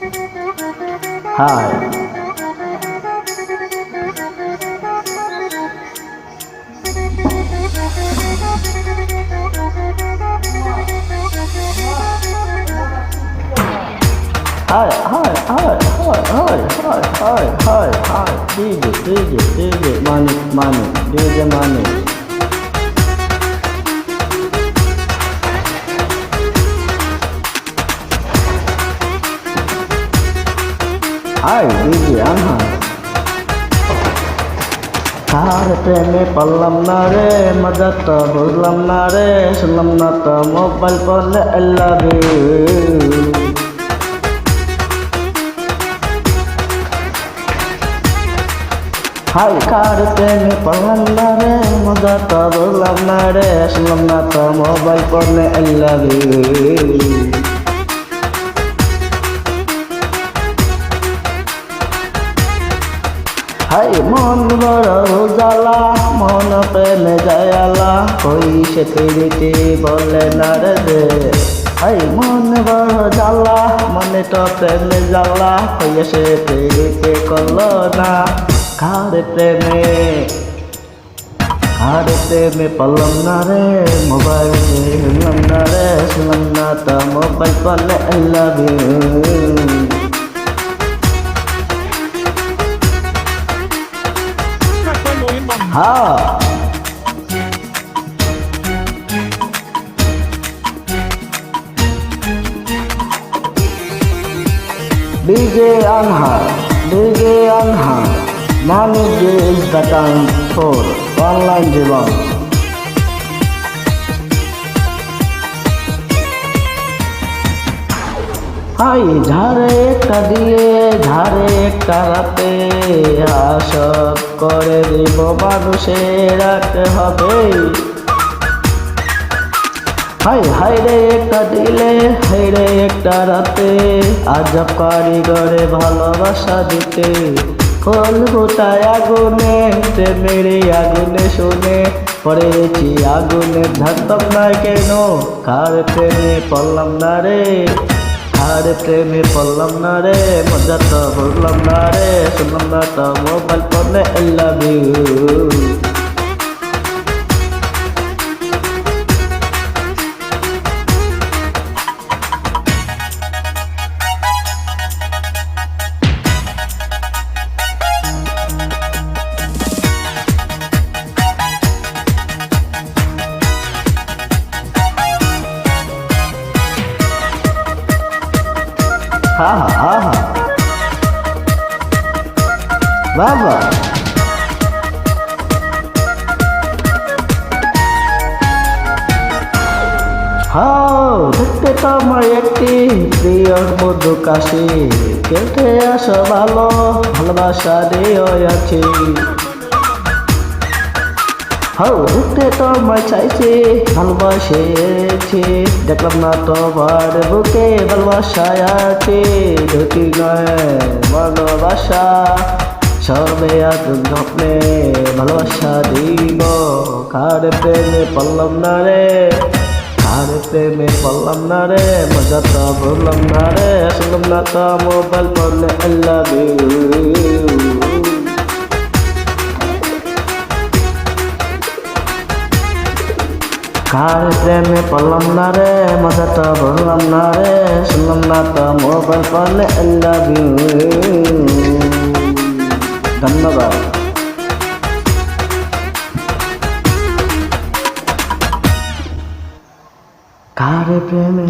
Hi. Hi, hi, hi, hi, hi, hi, hi, hi, hi. DJ, money, DJ money. Hi, DJ Anha. কার প্রেমে পড়লাম না রে, মজা তো বুঝলাম না রে, শুনলাম না তো মোবাইল ফোনে I love you. হাই কার প্রেমে পড়লাম না রে, মজা তো বুঝলাম না রে, শুনলাম না তো মোবাইল ফোনে I love you. হাই মন বড় জ্বালা, মন প্রেমে যায়ালা, কই সে পিড়িতি বলে না রে দে। হাই মন বড় জ্বালা, মনে তো প্রেমে জ্বালা, কই সে পিড়িতি করলো না। কার প্রেমে পড়লাম না রে, মোবাইল শুনলাম না রে, শুনলাম না তো মোবাইল ফোনে I love you. हाँ DJ Anha, money is the time for online জীবন। হাই ঝাড়ে একটা দিয়ে, ঝাড়ে একটা রাতে, আসব করে দিব মানুষের রাখতে হবে। হাই হাই রে একটা দিলে, হাই রে একটা রাতে, আজব কারিগরে ভালোবাসা দিতে। খোল গোটায় আগুনে, মেরে আগুনে শুনে পড়েছি আগুনে, ধরতাম না কেন। কার প্রেমে পড়লাম না রে, কার প্রেমে পড়লাম না রে, মজা তো বুঝলাম না রে, শুনলাম না তো মোবাইল ফোনে I love you. হা হা হা বাবা হাও দেখতে তো আমার একটি প্রিয় মধু কাশি, খেলতে আসো ভালো, ভালোবাসা দিও আছি। হাও দেখতে তো আমায় চাইছি, ভালোবাসেছি, দেখলাম না তোমার বুকে ভালোবাসায় আছে। দুটি নয় ভালোবাসা, সবে আগুন স্বপ্নে ভালোবাসা দিব। কার প্রেমে পড়লাম না রে, কার প্রেমে পড়লাম না রে, মজা তো বললাম না রে, শুনলাম না তো মোবাইল ফোনে I love you. কার প্রেমে পড়লাম না রে, মজা তো বললাম না রে, শুনলাম না তো মোবাইল ফোনে I love you. ধন্যবাদ। কার প্রেমে